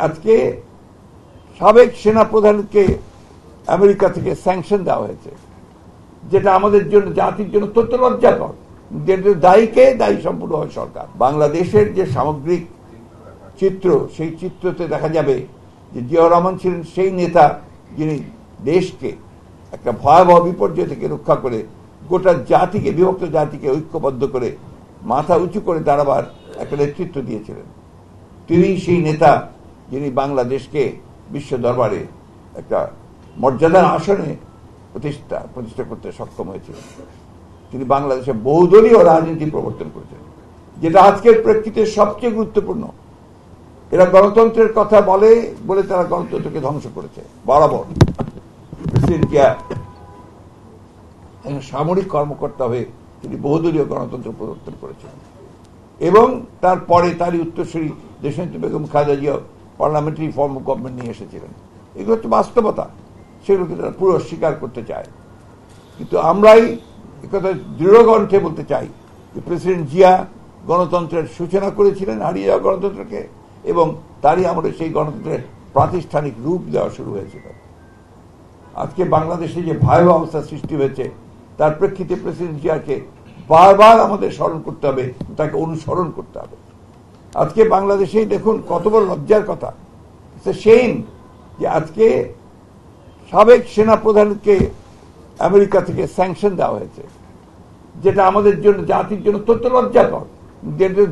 আজকে সাবেক সেনাপ্রধানকে আমেরিকা থেকে স্যাংশন দেওয়া হয়েছে, যেটা আমাদের জন্য, জাতির জন্য অত্যন্ত লজ্জাকর। দায়ীকে দায়ী সম্পূর্ণ হয় সরকার। বাংলাদেশের যে সামগ্রিক চিত্র, সেই চিত্রতে দেখা যাবে যে জিয়াউর রহমান ছিলেন সেই নেতা যিনি দেশকে একটা ভয়াবহ বিপর্যয় থেকে রক্ষা করে গোটা জাতিকে, বিভক্ত জাতিকে ঐক্যবদ্ধ করে মাথা উঁচু করে দাঁড়াবার একটা নেতৃত্ব দিয়েছিলেন। তিনি সেই নেতা যিনি বাংলাদেশকে বিশ্ব দরবারে একটা মর্যাদার আসনে প্রতিষ্ঠা করতে সক্ষম হয়েছিলেন। তিনি বাংলাদেশে বহুদলীয় রাজনীতি প্রবর্তন করেছেন, যেটা আজকের প্রেক্ষিতে সবচেয়ে গুরুত্বপূর্ণ। এরা গণতন্ত্রের কথা বলে তারা গণতন্ত্রকে ধ্বংস করেছে বরাবর। প্রেসিডেন্ট জিয়া সামরিক কর্মকর্তা হয়ে তিনি বহুদলীয় গণতন্ত্র প্রবর্তন করেছেন এবং তারপরে তারই উত্তরসূরি দেশনেত্রী Begum Khaleda Zia parliamentary form of government নিয়ে এসেছিলেন। এগুলো হচ্ছে বাস্তবতা, সেগুলোকে তারা পুরো স্বীকার করতে চায়। কিন্তু আমরাই একথা দৃঢ় কণ্ঠে বলতে চাই যে প্রেসিডেন্ট জিয়া গণতন্ত্রের সূচনা করেছিলেন, হারিয়ে যাওয়া গণতন্ত্রকে, এবং তারই আমলে সেই গণতন্ত্রের প্রাতিষ্ঠানিক রূপ দেওয়া শুরু হয়েছিল। আজকে বাংলাদেশে যে ভয়াবহ অবস্থা সৃষ্টি হয়েছে, তার প্রেক্ষিতে প্রেসিডেন্ট জিয়াকে বারবার আমাদের স্মরণ করতে হবে, তাকে অনুসরণ করতে হবে। আজকে বাংলাদেশে দেখুন কত বড় লজ্জার কথা, সেইম যে আজকে সাবেক সেনাপ্রধানকে আমেরিকা থেকে স্যাংশন দেওয়া হয়েছে, যেটা আমাদের জন্য, জাতির জন্য অত্যন্ত লজ্জাকর।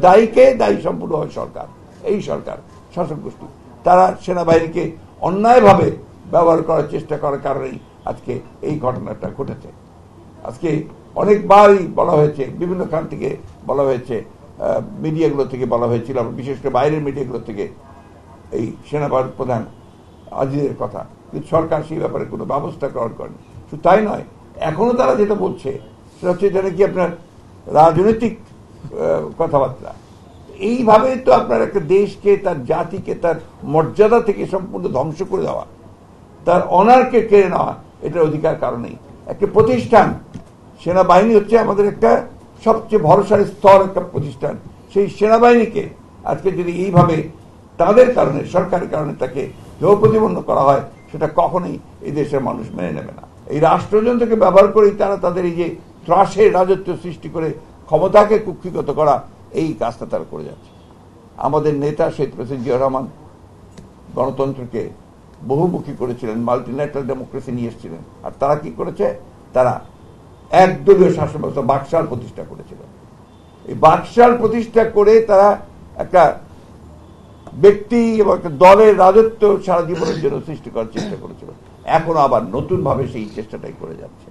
দায়ীকে দায়ী সম্পূর্ণ হয় সরকার, এই সরকার, শাসক গোষ্ঠী। তারা সেনাবাহিনীকে অন্যায়ভাবে ব্যবহার করার চেষ্টা করার কারণেই আজকে এই ঘটনাটা ঘটেছে। আজকে অনেকবারই বলা হয়েছে, বিভিন্ন খান থেকে বলা হয়েছে, মিডিয়াগুলো থেকে বলা হয়েছিল, বিশেষ করে বাইরের মিডিয়াগুলো থেকে, এই সেনাপ্রধান আজিজের কথা, কিন্তু সরকার সেই ব্যাপারে কোনো ব্যবস্থা গ্রহণ করেনি। শুধু তাই নয়, এখনো তারা যেটা বলছে সেটা হচ্ছে এটা নাকি আপনার রাজনৈতিক কথাবার্তা। এইভাবে তো আপনার একটা দেশকে, তার জাতিকে, তার মর্যাদা থেকে সম্পূর্ণ ধ্বংস করে দেওয়া, তার অনারকে কেড়ে নেওয়া, এটার অধিকার কারণেই একটা প্রতিষ্ঠান। সেনাবাহিনী হচ্ছে আমাদের একটা সবচেয়ে ভরসার স্তর, একটা প্রতিষ্ঠান। সেই সেনাবাহিনীকে আজকে যদি এইভাবে তাদের কারণে, সরকারের কারণে তাকে হেয় প্রতিপন্ন করা হয়, সেটা কখনোই এই দেশের মানুষ মেনে নেবে না। এই রাষ্ট্রযন্ত্রকে ব্যবহার করেই তারা তাদের এই যে ত্রাসের রাজত্ব সৃষ্টি করে ক্ষমতাকে কুক্ষিগত করা, এই কাজটা তারা করে যাচ্ছে। আমাদের নেতা শহীদ প্রেসিডেন্ট জিয়া রহমান গণতন্ত্রকে বহুমুখী করেছিলেন, মাল্টিল্যাটারাল ডেমোক্রেসি নিয়ে এসেছিলেন। আর তারা কি করেছে? তারা একদলীয় শাসন ব্যবস্থা, বাকশাল প্রতিষ্ঠা করেছিল। এই বাকশাল প্রতিষ্ঠা করে তারা একটা ব্যক্তি এবং একটা দলের রাজত্ব সারা জীবনের জন্য সৃষ্টি করার চেষ্টা করেছিল। এখন আবার নতুন ভাবে সেই চেষ্টাটাই করে যাচ্ছে।